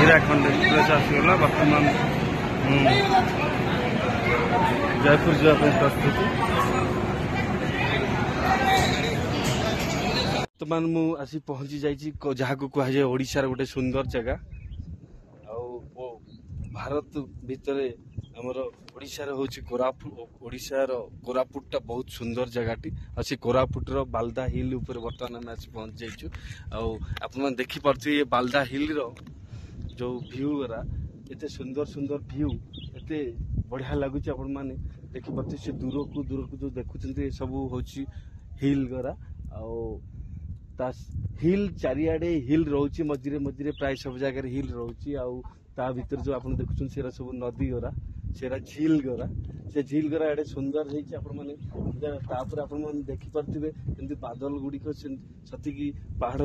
Uttarakhand express आसगला बर्तमान जयपुर जावाई प्रस्तुति बर्तमान मु आसी पहुंची जाइए जहाँ को कहुए ओडिशार गोटे सुंदर जगह भारत भितर आमर ओडिशार हूँ ओडिशार कोरापुटा बहुत सुंदर जगहटी अच्छी कोरापुटर बालदा हिल ऊपर बर्तमान आम आसी पहुंच जाइछु आप देखिपे ये बालदा हिल रो जो व्यू गरा एते सुंदर सुंदर व्यू एते बढ़िया लगुच आपण मैंने देखिपे से दूर को जो देखुं सब हूँ हिल गरा आ हिल चारिआडे हिल रोचे मझे मझे प्राय सब जगह हिल रोचे ता भीतर जो आप देखुं से सब नदी गरा सेरा झील गरा से झील गरा एडे सुंदर होपर देखिपे कि बादल गुड़िक सतिकी पहाड़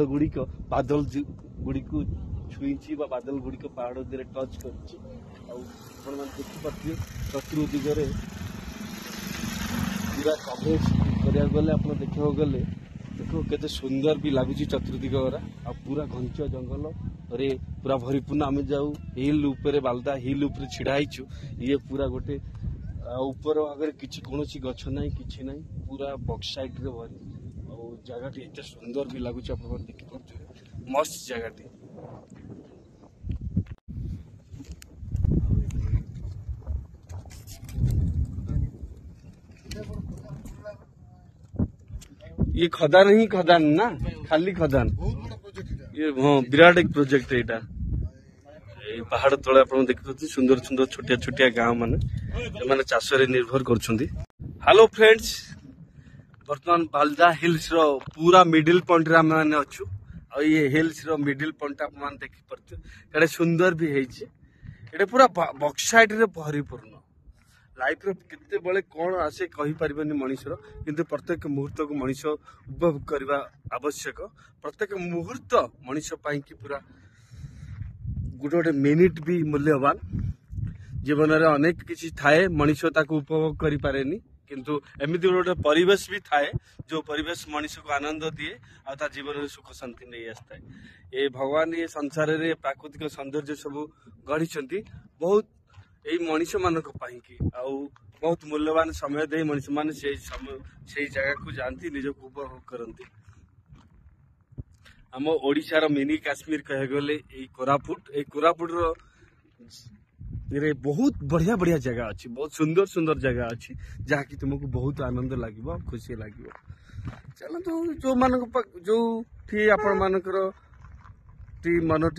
गुड़िक बादल गुड़िक छुई बादल गुड़िक पहाड़ दिए टच कर देखिपे चतुर्दिगरे पूरा कवरेज करा गले आप देखा गले देखो केते सुंदर भी लगुच चतुर्दिग गरा आ पूरा घंच जंगल अरे पूरा भरीपूर्ण आम जाऊ हिल ऊपर बालदा हिल ऊपर छिड़ा ये पूरा गोटे ऊपर आगे किसी कौन गछ ना कि ना पूरा बक्साइट रे भरी और जगह एत सुंदर भी लगुच आप देखिए मस्त जगह ये खदान ही खदान ना खाली खदान ये हाँ विराट एक प्रोजेक्ट है यहाँ पहाड़ तले आप देखते सुंदर सुंदर छोटिया छोटिया गाँव माने चाष निर्भर कर। हेलो फ्रेंड्स बर्तमान बालदा हिल्स रो पूरा मिडिल पॉइंट रे मैंने अच्छु और ये हिल्स रो मिडिल पॉइंट आप देखिपे सुंदर भी है पूरा बक्साइट रे भरीपूर्ण लाइफ केते बड़े कौन आसे कही पारिबनी मनुष्यर किंतु प्रत्येक मुहूर्त को मनुष्य उपभोग करने आवश्यक प्रत्येक मुहूर्त मनुष्य पाई कि पूरा गोटे गोटे मिनिट भी मूल्यवान जीवन में अनेक किसी थाए मनुष्य ताको उपभोग करि पारेनी किंतु एमती गोटे परिवेश भी थाए जो परिवेश मनुष्य को आनंद दिए आ जीवन में सुख शांति नहीं आसता है ये भगवान ये संसार रे प्राकृतिक सौंदर्य सब गढ़ी बहुत यही मनुष्य मान बहुत मूल्यवान समय दे मनुष्य मान से जगह को जानती निज को उपभोग करती आम ओडिशार मिनी काश्मीर कह गले कोरापुट रे बहुत बढ़िया बढ़िया जगह अच्छी बहुत सुंदर सुंदर जगह अच्छी जहाँकि तुमको बहुत आनंद लगे खुशी लगे चलते जो मान जो आपण मानकर मन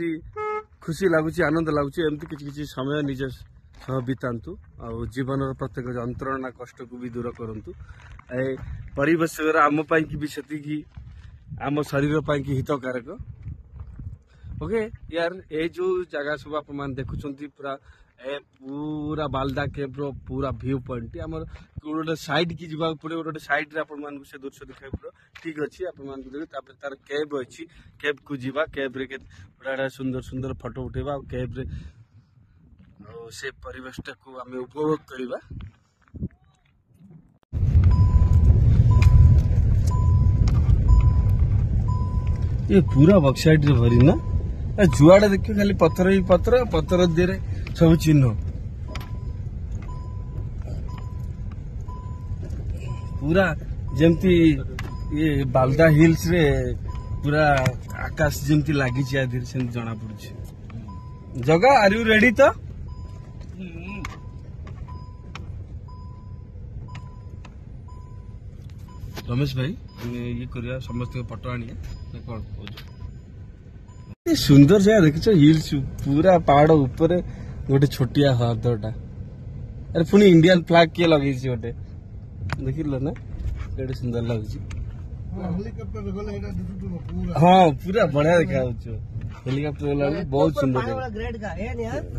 खुशी लगुच आनंद लगुच एमती किसी समय निज सह बितांतु आ जीवन प्रत्येक जंत्रणा कष्ट को भी दूर करंतु ए परिवेश आम की भी सेतिकी आम शरीर की हितकारक ओके यार ये जो जगह सब आप देखुं पूरा बालदा केव रो पूरा व्यू पॉइंट आम गोटे साइड की जीवा पड़े गोटे साइड रे से दृश्य देखा पड़ो ठीक अच्छे आप तार केव अच्छी केव को जीवा केव रे बड़ा सुंदर सुंदर फोटो उठेबा केव रे से परिवेश को आम उपभोग करवा ये पूरा बक्साइट रे भरी ना जुआड़े देखिए खाली पत्थर ही पत्थर पत्थर दिए सब चिन्ह पूरा जमती ये बालदा हिल्स रे पूरा आकाश जमती लगी से जना पड़ी जगह आर यू रेडी तो रमेश भाई ये करिया समस्त फोटो आनिया कौन सुंदर जगह देखिच हिल्स पूरा पहाड़ ऊपर गोटे छोटिया हदटा अरे पुणी इंडियन फ्लैग किए लगे गोटे देख ना केटे सुंदर लगुच हाँ पूरा बढ़िया देखा हेलिकप्टर वाला बहुत सुंदर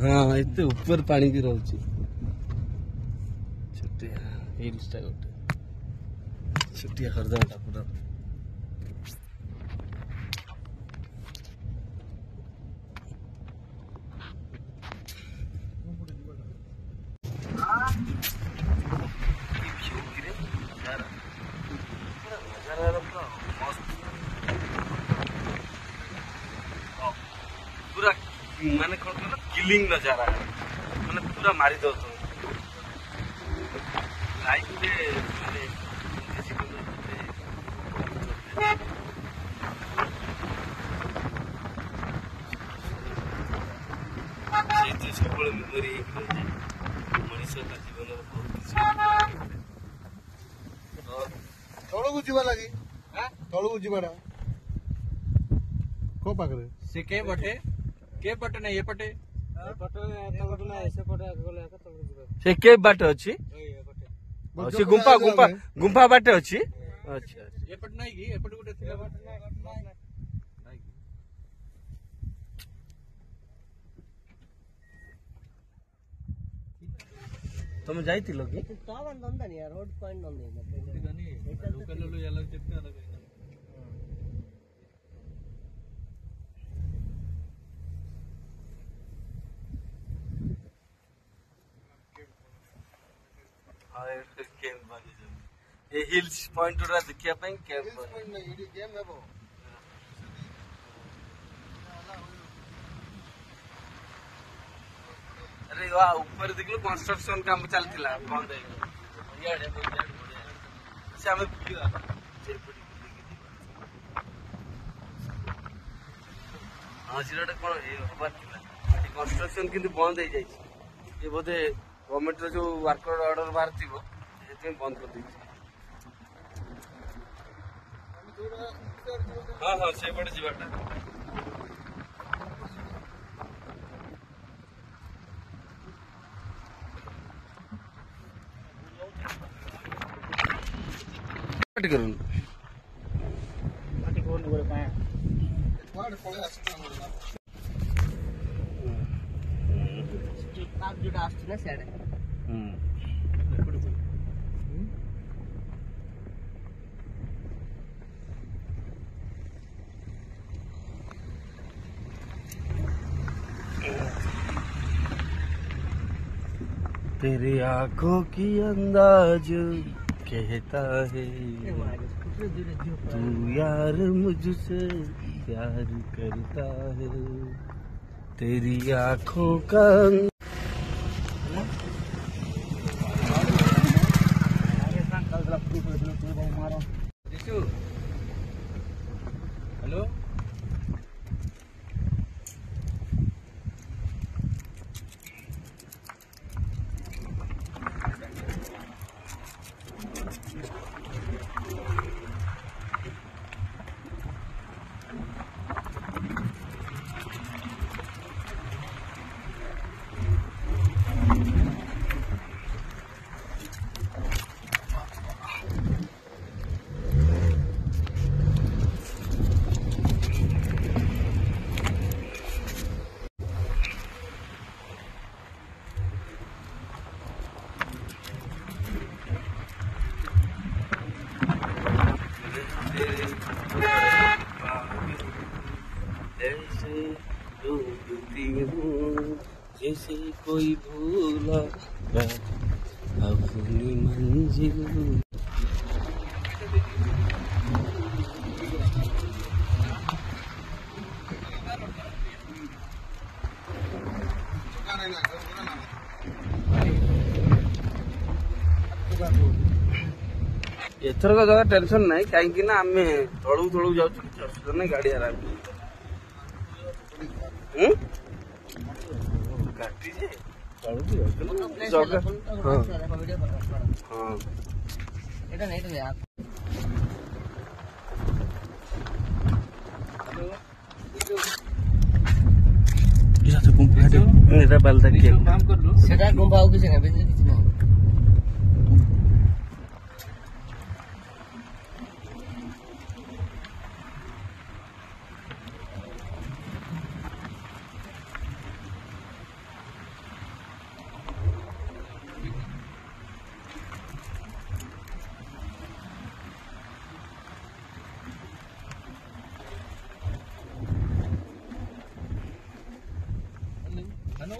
हाँ एत ऊपर पानी भी रोचे छोटिया हिल्स गोटे छोटिया हरदटा पूरा पूरा माने कौन कहना किलिंग नजारा माने पूरा मारी दो तो लाइफ में माने ସବୁବେଳେ ମେମୋରି ହେଇକି ରହିଯାଏ ମଣିଷ ତା ଜୀବନର ବହୁତ କିଛି ତଳକୁ ଯିବା ଲାଗି ତଳକୁ ଯିବାଟା କୋ ପାଖରେ से के पटे नहीं ये पटे ସେ କେ ବାଟ ଅଛି ସେ ଗୁମ୍ଫା ଗୁମ୍ଫା ଗୁମ୍ଫା ବାଟେ ଅଛି ଆଚ୍ଛା ये पट नहीं की ये पट गुटे थिला बाटे नहीं ତମେ ଯାଇଥିଲ କି रोड पॉइंट लोकल लो याला చెప్తే అలాగే ଏ ହିଲ୍ସ ପଏଣ୍ଟ ଗୁଡା ଦେଖିବା ପାଇଁ କ୍ୟାମ୍ପ अरे वाह ऊपर देखलो कंस्ट्रक्शन काम चलतिला बंद है इयाडे से हमें बुलिया हां जिराडे कोन ए हबार थिला कंस्ट्रक्शन किंतु बंद हो जाई ये बोधे गवर्नमेंट रो जो वर्कर ऑर्डर बाहर थिबो एते बंद कर दी हां हां से बडे जीवाटा करूँ तेरी आंखों की अंदाज कहता है तू यार मुझसे प्यार करता है तेरी आंखों का हेलो ऐसे डूबती हूँ जैसे कोई भूला अपनी मंजिल एथरक जगह टेंशन नहीं कहीं ना आम तलू तलू जाऊँ किसी असुविधा नहीं गाड़ी आराम गुम्बा हो किसी नहीं हेलो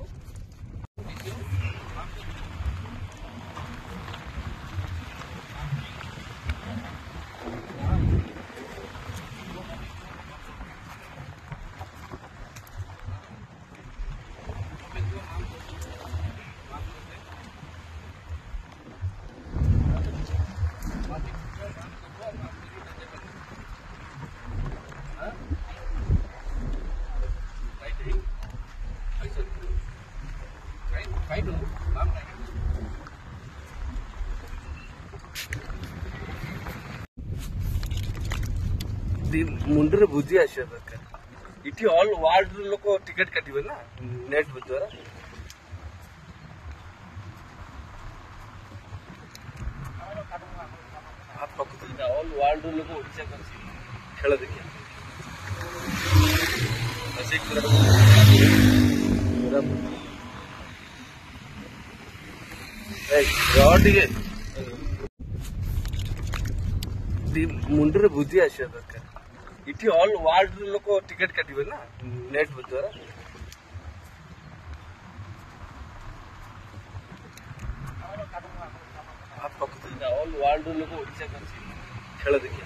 मुंडरे बुद्धि आसिया दरकार इटी ऑल वर्ल्ड लोक टिकेट काटिबे ना नेट द्वारा ऑल वर्ल्ड लोक ओडिशा खेल देखिए मुंडरे बुद्धि आसिया दरकार इटी ऑल वर्ल्ड लोक टिकेट काटिबे ना नेट द्वारा ऑल वर्ल्ड लोक ओडिशा खेल देखिए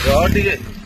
रॉ